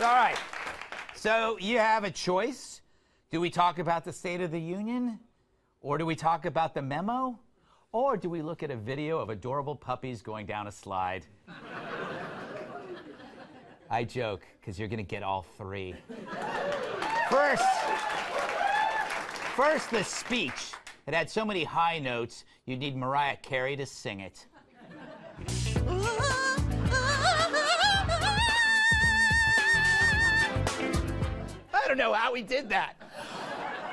All right. So you have a choice. Do we talk about the State of the Union? Or do we talk about the memo? Or do we look at a video of adorable puppies going down a slide? I joke, because you're going to get all three. First, the speech. It had so many high notes, you'd need Mariah Carey to sing it. I don't know how he did that.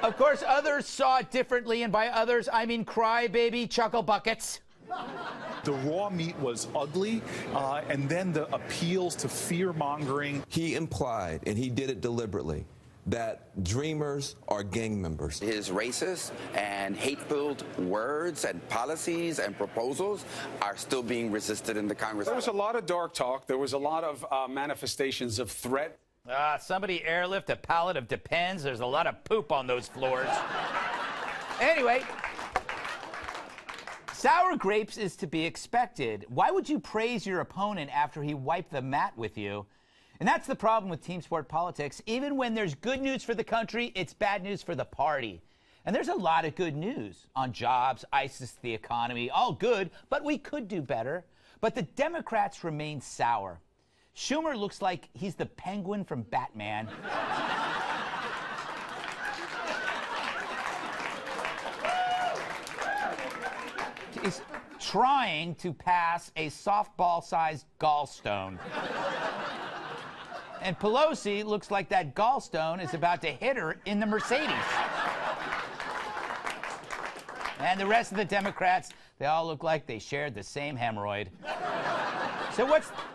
Of course, others saw it differently, and by others, I mean crybaby chuckle buckets. The raw meat was ugly, and then the appeals to fear-mongering. He implied, and he did it deliberately, that Dreamers are gang members. His racist and hate-filled words and policies and proposals are still being resisted in the Congress. There was a lot of dark talk. There was a lot of manifestations of threat. Somebody airlift a pallet of Depends. There's a lot of poop on those floors. Anyway, sour grapes is to be expected. Why would you praise your opponent after he wiped the mat with you? And that's the problem with team sport politics. Even when there's good news for the country, it's bad news for the party. And there's a lot of good news on jobs, ISIS, the economy, all good, but we could do better. But the Democrats remain sour. Schumer looks like he's the Penguin from Batman. He's trying to pass a softball-sized gallstone. And Pelosi looks like that gallstone is about to hit her in the Mercedes. And the rest of the Democrats, they all look like they shared the same hemorrhoid. So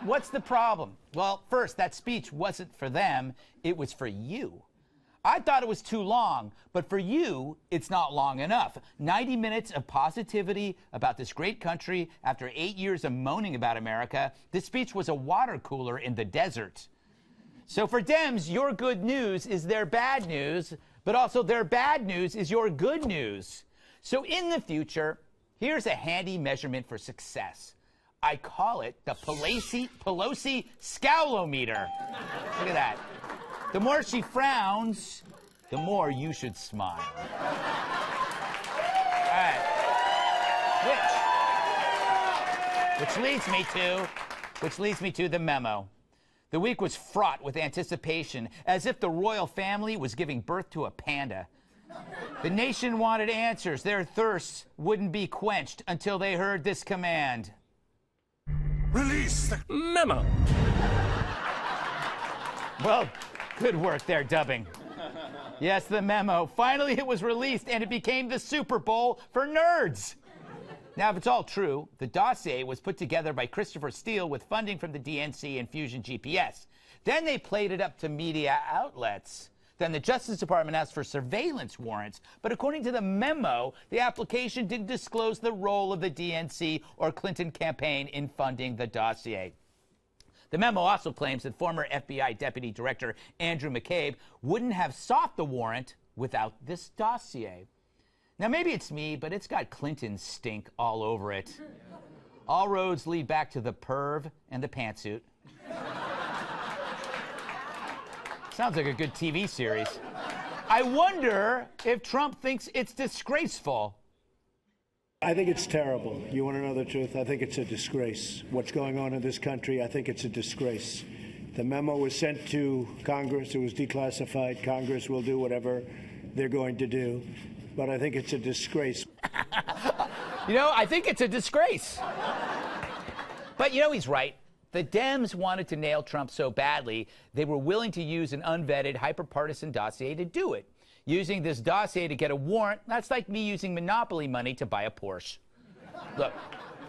what's the problem? Well, first, that speech wasn't for them, it was for you. I thought it was too long, but for you, it's not long enough. 90 minutes of positivity about this great country after 8 years of moaning about America. This speech was a water cooler in the desert. So for Dems, your good news is their bad news, but also their bad news is your good news. So in the future, here's a handy measurement for success. I call it the Pelosi Scowlometer. Look at that. The more she frowns, the more you should smile. All right. Which leads me to the memo. The week was fraught with anticipation, as if the royal family was giving birth to a panda. The nation wanted answers. Their thirst wouldn't be quenched until they heard this command. Release the memo. Well, good work there, dubbing. Yes, the memo. Finally, it was released, and it became the Super Bowl for nerds. Now, if it's all true, the dossier was put together by Christopher Steele with funding from the DNC and Fusion GPS. Then they played it up to media outlets. Then the Justice Department asked for surveillance warrants. But according to the memo, the application didn't disclose the role of the DNC or Clinton campaign in funding the dossier. The memo also claims that former FBI Deputy Director Andrew McCabe wouldn't have sought the warrant without this dossier. Now, maybe it's me, but it's got Clinton stink all over it. All roads lead back to the perv and the pantsuit. Sounds like a good TV series. I wonder if Trump thinks it's disgraceful. I think it's terrible. You want to know the truth? I think it's a disgrace. What's going on in this country, I think it's a disgrace. The memo was sent to Congress. It was declassified. Congress will do whatever they're going to do. But I think it's a disgrace. You know, I think it's a disgrace. But, you know, he's right. The Dems wanted to nail Trump so badly, they were willing to use an unvetted, hyper-partisan dossier to do it. Using this dossier to get a warrant, that's like me using Monopoly money to buy a Porsche. Look,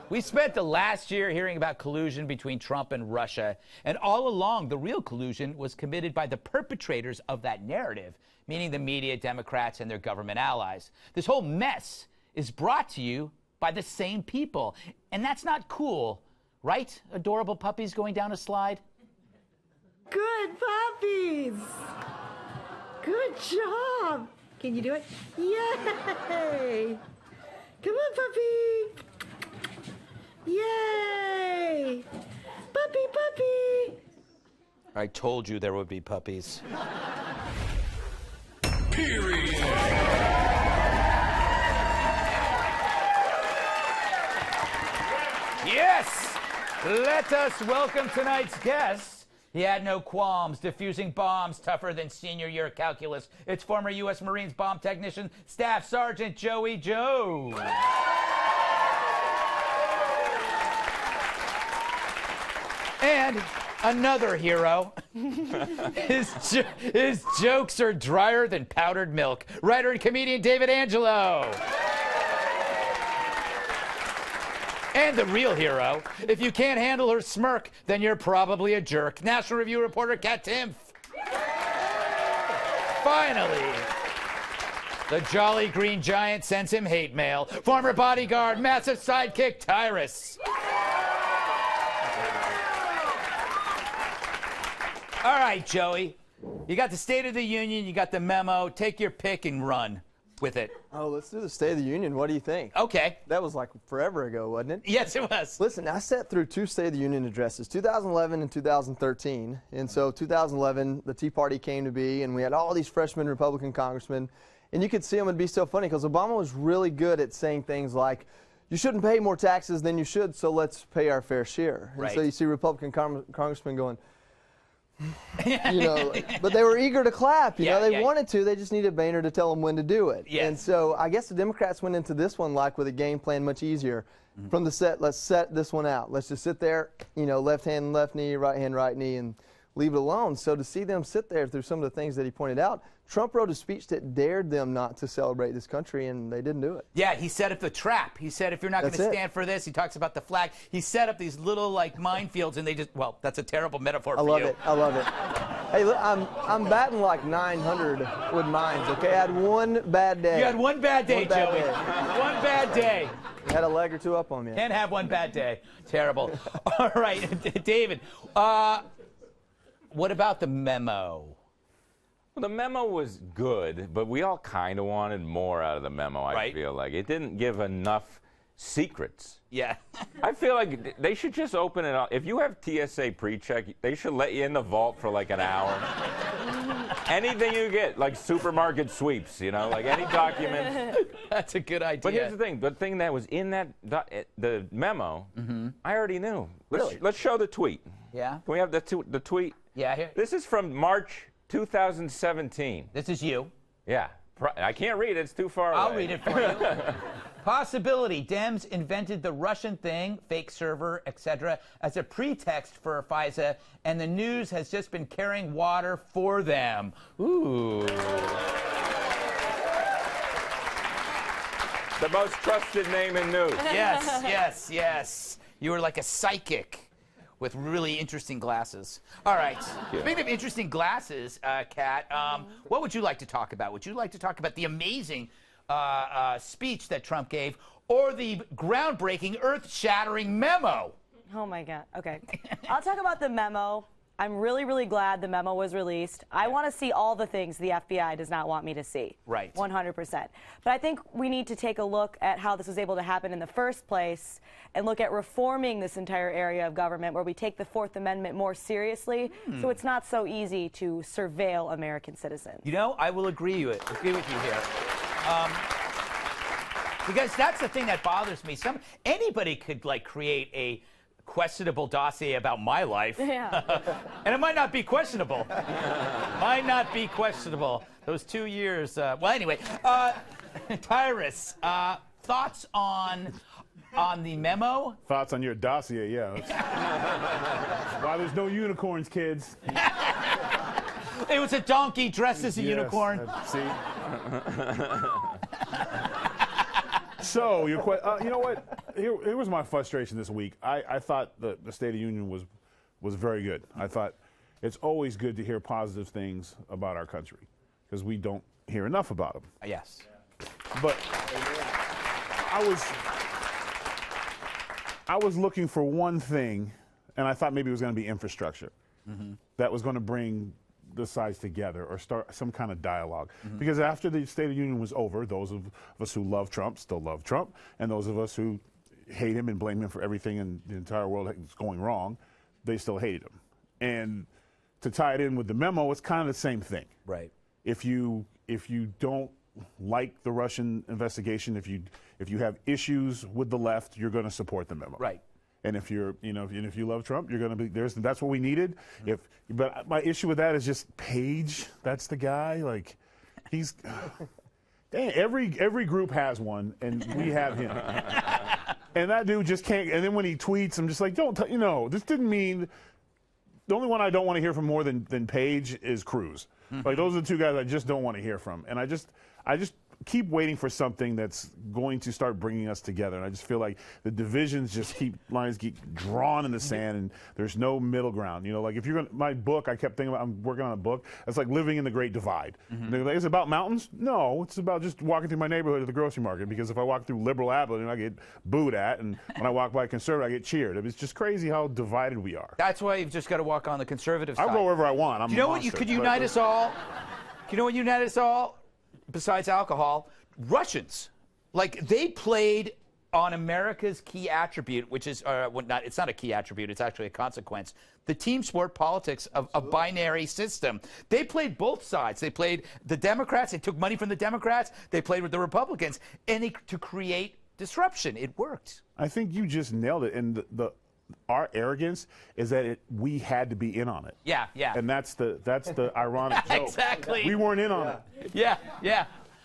we spent the last year hearing about collusion between Trump and Russia, and all along, the real collusion was committed by the perpetrators of that narrative, meaning the media, Democrats, and their government allies. This whole mess is brought to you by the same people, and that's not cool. Right? Adorable puppies going down a slide? Good puppies! Good job! Can you do it? Yay! Come on, puppy! Yay! Puppy, puppy! I told you there would be puppies. Period. Yes! Let us welcome tonight's guest. He had no qualms defusing bombs tougher than senior year calculus. It's former U.S. Marines bomb technician, Staff Sergeant Joey Joe. And another hero. His jokes are drier than powdered milk. Writer and comedian David Angelo. And the real hero. If you can't handle her smirk, then you're probably a jerk. National Review reporter Kat Timpf. Finally, the Jolly Green Giant sends him hate mail. Former bodyguard, massive sidekick Tyrus. All right, Joey. You got the State of the Union, you got the memo. Take your pick and run with it. Oh, let's do the State of the Union. What do you think? Okay. That was like forever ago, wasn't it? Yes, it was. Listen, I sat through 2 State of the Union addresses, 2011 and 2013. And so 2011, the Tea Party came to be, and we had all these freshman Republican congressmen. And you could see them, it'd be so funny, because Obama was really good at saying things like, you shouldn't pay more taxes than you should, so let's pay our fair share. Right. And so you see Republican congressmen going, you know, but they were eager to clap. You know, they wanted to. They just needed Boehner to tell them when to do it. Yes. And so I guess the Democrats went into this one like with a game plan much easier. From the set, let's set this one out. Let's just sit there, you know, left hand, left knee, right knee, and leave it alone. So to see them sit there through some of the things that he pointed out, Trump wrote a speech that dared them not to celebrate this country, and they didn't do it. Yeah, he set up the trap. He said, if you're not going to stand for this, he talks about the flag. He set up these little, like, minefields, and they just, well, that's a terrible metaphor for you. I love it. Hey, look, I'm batting like 900 with mines, okay? I had one bad day. You had one bad day, Joey. One bad day. Had a leg or two up on me. Can't have one bad day. Terrible. All right, David, what about the memo? Well, the memo was good, but we all kind of wanted more out of the memo, I feel like. It didn't give enough secrets. Yeah. I feel like they should just open it up. If you have TSA pre-check, they should let you in the vault for like an hour. Anything you get, like supermarket sweeps, you know, like any document. That's a good idea. But here's the thing. The thing that was in that the memo, I already knew. Let's show the tweet. Yeah? Can we have the tweet? Yeah. Here. This is from March 2017. This is you. Yeah. I can't read it. It's too far away. I'll read it for you. Possibility. Dems invented the Russian thing, fake server, etc., as a pretext for FISA, and the news has just been carrying water for them. Ooh. The most trusted name in news. Yes. You were like a psychic with really interesting glasses. All right. Speaking of interesting glasses, Kat, what would you like to talk about? Would you like to talk about the amazing speech that Trump gave, or the groundbreaking, earth-shattering memo? Oh, my God. Okay. I'll talk about the memo. I'm really, really glad the memo was released. I want to see all the things the FBI does not want me to see. Right. 100%. But I think we need to take a look at how this was able to happen in the first place and look at reforming this entire area of government where we take the Fourth Amendment more seriously so it's not so easy to surveil American citizens. You know, I will agree with you here. Because that's the thing that bothers me. Anybody could, like, create a questionable dossier about my life. Yeah. And it might not be questionable. Might be questionable. Those 2 years. Well, anyway, Tyrus, thoughts on the memo? Thoughts on your dossier, yeah. Why there's no unicorns, kids. It was a donkey dressed as a unicorn. See? So, you know what? Here was my frustration this week. I thought the State of the Union was very good. I thought it's always good to hear positive things about our country because we don't hear enough about them. Yes. But I was looking for one thing, and I thought maybe it was going to be infrastructure that was going to bring the sides together or start some kind of dialogue. Because after the State of the Union was over, those of us who love Trump still love Trump, and those of us who hate him and blame him for everything in the entire world that's going wrong, they still hated him. And to tie it in with the memo, it's kind of the same thing. Right. If you don't like the Russian investigation, if you have issues with the left, you're going to support the memo. Right. And if you're, if you love Trump, you're going to be that's what we needed. But my issue with that is just Page. That's the guy. Like, he's dang, every group has one, and we have him. And that dude just can't. And then when he tweets, I'm just like, this didn't mean. The only one I don't want to hear from more than Page is Cruz. Like, those are the two guys I just don't want to hear from. And I just keep waiting for something that's going to start bringing us together. And I just feel like the divisions just lines keep drawn in the sand, and there's no middle ground. Like, if you're going to, my book, I kept thinking about, I'm working on a book. It's like living in the Great Divide. Like, is it about mountains? No, it's about just walking through my neighborhood at the grocery market, because if I walk through Liberal Avenue, I get booed at, and when I walk by Conservative, I get cheered. It's just crazy how divided we are. That's why you've just got to walk on the conservative side. I'll go wherever I want. You know what could unite us all? You know what united us all? Besides alcohol, Russians. Like, they played on America's key attribute, which is, it's not a key attribute, it's actually a consequence, the team sport politics of a binary system. They played both sides. They played the Democrats, they took money from the Democrats, they played with the Republicans, and to create disruption. It worked. I think you just nailed it. And our arrogance is that we had to be in on it. Yeah, yeah. And that's the ironic joke. Exactly. We weren't in on it. Yeah, yeah.